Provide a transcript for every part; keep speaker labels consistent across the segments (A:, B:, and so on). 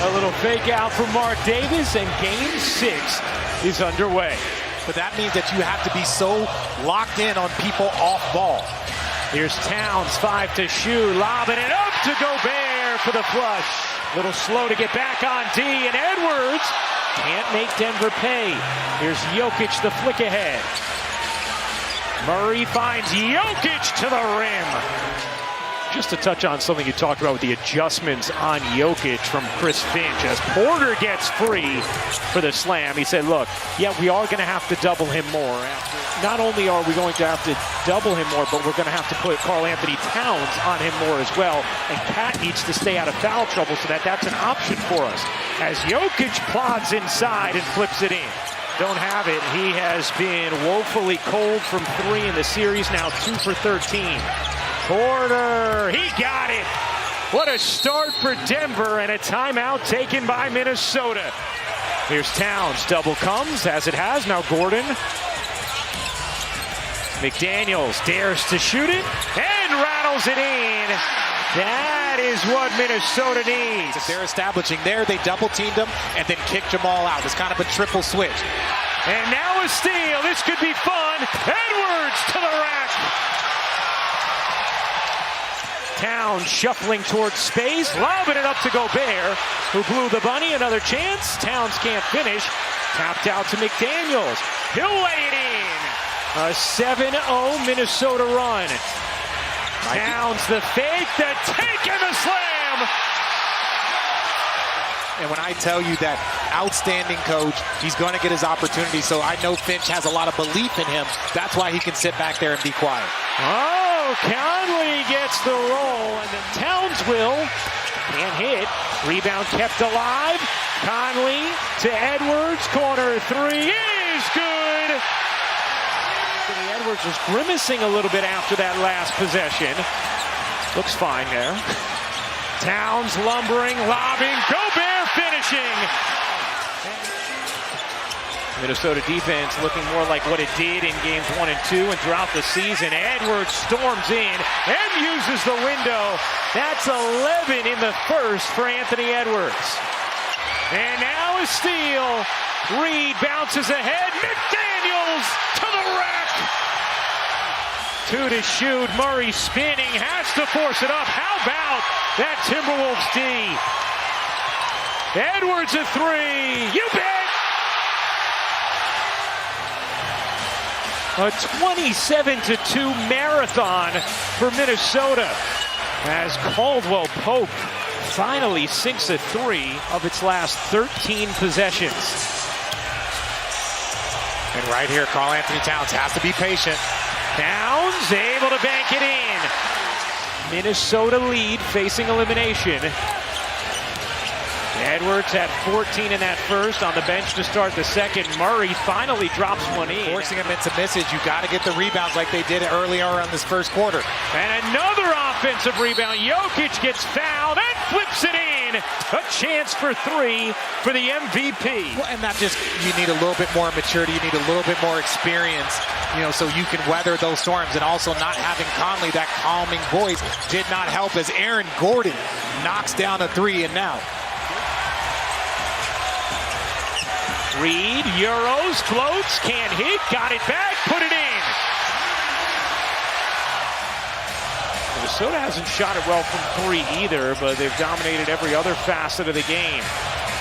A: A little fake out from Mark Davis, and game 6 is underway.
B: But that means that you have to be so locked in on people off ball.
A: Here's Towns, 5 to shoot, lobbing it up to Gobert for the flush. Little slow to get back on D, and Edwards can't make Denver pay. Here's Jokic, the flick ahead. Murray finds Jokic to the rim. Just to touch on something you talked about with the adjustments on Jokic from Chris Finch. As Porter gets free for the slam, he said, look, yeah, we are going to have to double him more. Not only are we going to have to double him more, but we're going to have to put Karl Anthony Towns on him more as well. And Cat needs to stay out of foul trouble so that's an option for us. As Jokic plods inside and flips it in. Don't have it. He has been woefully cold from 3 in the series, now 2 for 13. Porter, he got it. What a start for Denver, and a timeout taken by Minnesota. Here's Towns, double comes, as it has, now Gordon. McDaniels dares to shoot it, and rattles it in. That is what Minnesota needs.
B: If they're establishing there, they double teamed him and then kicked them all out. It's kind of a triple switch.
A: And now a steal, this could be fun. Edwards to the rack. Towns shuffling towards space, lobbing it up to Gobert, who blew the bunny. Another chance. Towns can't finish. Tapped out to McDaniels. He'll lay it in. A 7-0 Minnesota run. Towns the fake, the take, and the slam.
B: And when I tell you that outstanding coach, he's going to get his opportunity. So I know Finch has a lot of belief in him. That's why he can sit back there and be quiet.
A: Oh, Conley gets the roll, and then Towns will. Can't hit. Rebound kept alive. Conley to Edwards. Corner 3 is good. Anthony Edwards was grimacing a little bit after that last possession. Looks fine there. Towns lumbering, lobbing, Gobert finishing. Minnesota defense looking more like what it did in games 1 and 2 and throughout the season. Edwards storms in and uses the window. That's 11 in the first for Anthony Edwards. And now a steal. Reed bounces ahead. McDaniels to the rack. 2 to shoot. Murray spinning, has to force it up. How about that Timberwolves D? Edwards a 3. You bet. A 27-2 marathon for Minnesota as Caldwell Pope finally sinks a 3 of its last 13 possessions.
B: And right here, Karl Anthony Towns has to be patient.
A: Towns able to bank it in. Minnesota lead facing elimination. Edwards had 14 in that first, on the bench to start the second. Murray finally drops one in.
B: Forcing him into misses, you got to get the rebounds like they did earlier on this first quarter.
A: And another offensive rebound. Jokic gets fouled and flips it in. A chance for 3 for the MVP.
B: Well, and that just, you need a little bit more maturity, you need a little bit more experience, so you can weather those storms. And also not having Conley, that calming voice, did not help as Aaron Gordon knocks down a 3, and now
A: Reed, Euros, floats, can't hit, got it back, put it in. Minnesota hasn't shot it well from 3 either, but they've dominated every other facet of the game.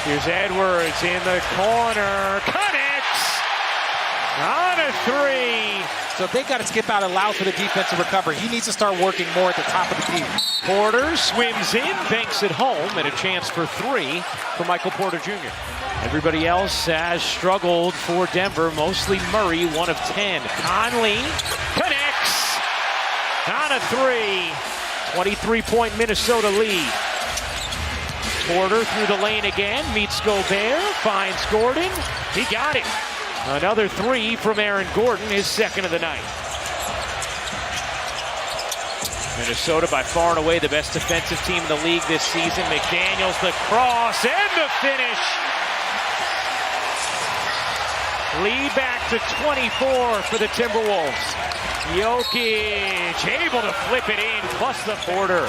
A: Here's Edwards in the corner, connects on a 3.
B: So they got to skip out and allow for the defense to recover. He needs to start working more at the top of the key.
A: Porter swims in, banks it home, and a chance for 3 for Michael Porter Jr. Everybody else has struggled for Denver, mostly Murray, 1 of 10. Conley connects on a 3. 23-point Minnesota lead. Porter through the lane again, meets Gobert, finds Gordon. He got it. Another 3 from Aaron Gordon, his second of the night. Minnesota by far and away the best defensive team in the league this season. McDaniels, the cross, and the finish. Lead back to 24 for the Timberwolves. Jokic able to flip it in, plus the Porter.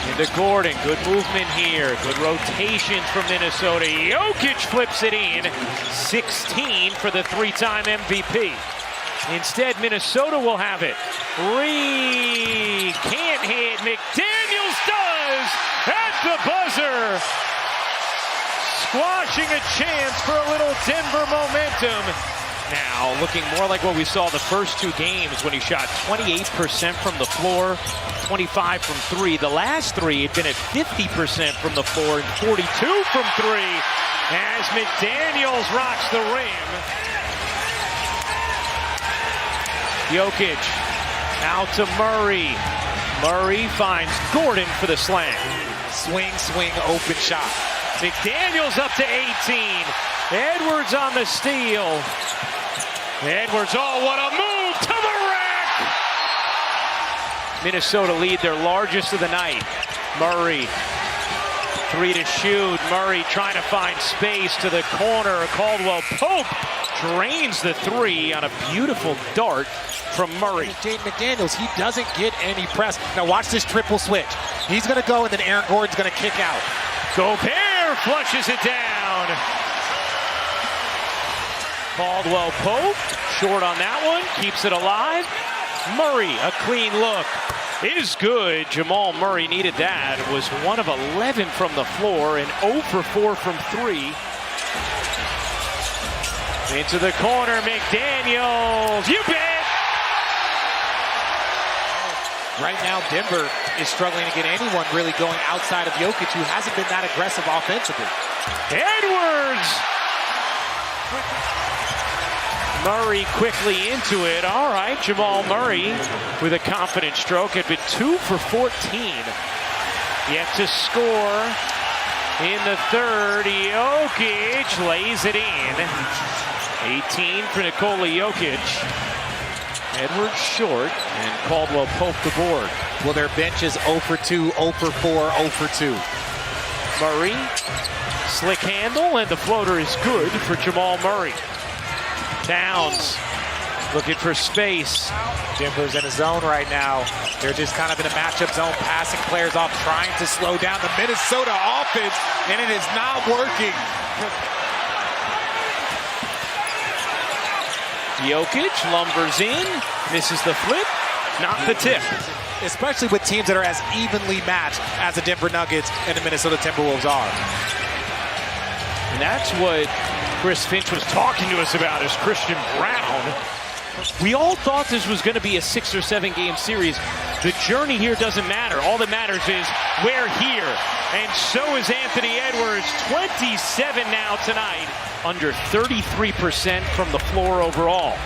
A: Into Gordon, good movement here. Good rotation from Minnesota. Jokic flips it in. 16 for the three-time MVP. Instead, Minnesota will have it. Reed can't hit. McDaniels does at the buzzer. Squashing a chance for a little Denver momentum. Now, looking more like what we saw the first two games when he shot 28% from the floor, 25 from three. The last three had been at 50% from the floor and 42 from three as McDaniels rocks the rim. Jokic out to Murray. Murray finds Gordon for the slam.
B: Swing, open shot.
A: McDaniels up to 18. Edwards on the steal. Edwards, oh, what a move to the rack! Minnesota lead their largest of the night. Murray, three to shoot. Murray trying to find space to the corner. Caldwell Pope drains the three on a beautiful dart from Murray.
B: Jaden McDaniels, he doesn't get any press. Now watch this triple switch. He's going to go, and then Aaron Gordon's going to kick out.
A: Gobert flushes it down. Caldwell Pope, short on that one, keeps it alive. Murray, a clean look, is good. Jamal Murray needed that. Was 1 of 11 from the floor and 0 for 4 from three. Into the corner, McDaniels, you bet!
B: Right now, Denver is struggling to get anyone really going outside of Jokic, who hasn't been that aggressive offensively.
A: Edwards! Murray quickly into it. All right, Jamal Murray with a confident stroke had been 2 for 14. Yet to score in the third. Jokic lays it in. 18 for Nikola Jokic. Edwards short, and Caldwell Pope the board.
B: Well, their bench is 0 for 2, 0 for 4, 0 for 2.
A: Murray, slick handle, and the floater is good for Jamal Murray. Towns looking for space.
B: Denver's in a zone right now. They're just kind of in a matchup zone, passing players off, trying to slow down the Minnesota offense, and it is not working.
A: Jokic lumbers in, misses the flip, not the tip.
B: Especially with teams that are as evenly matched as the Denver Nuggets and the Minnesota Timberwolves are.
A: And that's what Chris Finch was talking to us about, is Christian Brown. We all thought this was going to be a 6 or 7 game series. The journey here doesn't matter. All that matters is we're here. And so is Anthony Edwards, 27 now tonight, under 33% from the floor overall.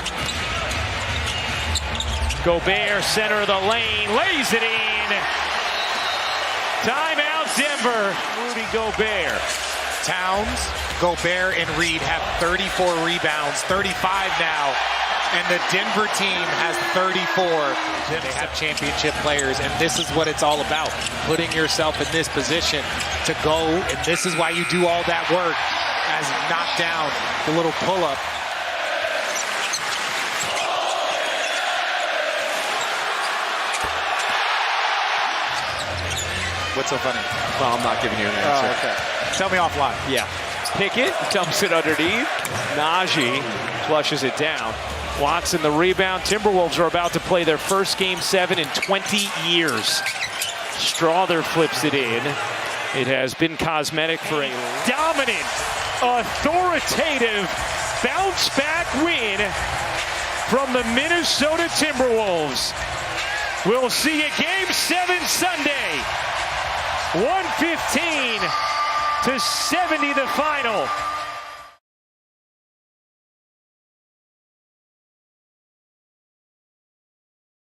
A: Gobert, center of the lane, lays it in. Timeout, Denver. Rudy Gobert.
B: Towns, Gobert, and Reed have 34 rebounds, 35 now. And the Denver team has 34. They have championship players, and this is what it's all about. Putting yourself in this position to go, and this is why you do all that work. As knocked down the little pull-up. What's so funny?
C: Well, I'm not giving you an answer.
B: Oh, okay. Tell me offline.
C: Yeah.
A: Pickett dumps it underneath. Najee flushes it down. Watson the rebound. Timberwolves are about to play their first Game 7 in 20 years. Strawther flips it in. It has been cosmetic for a dominant, authoritative bounce-back win from the Minnesota Timberwolves. We'll see you Game 7 Sunday. 115 to 70 the final.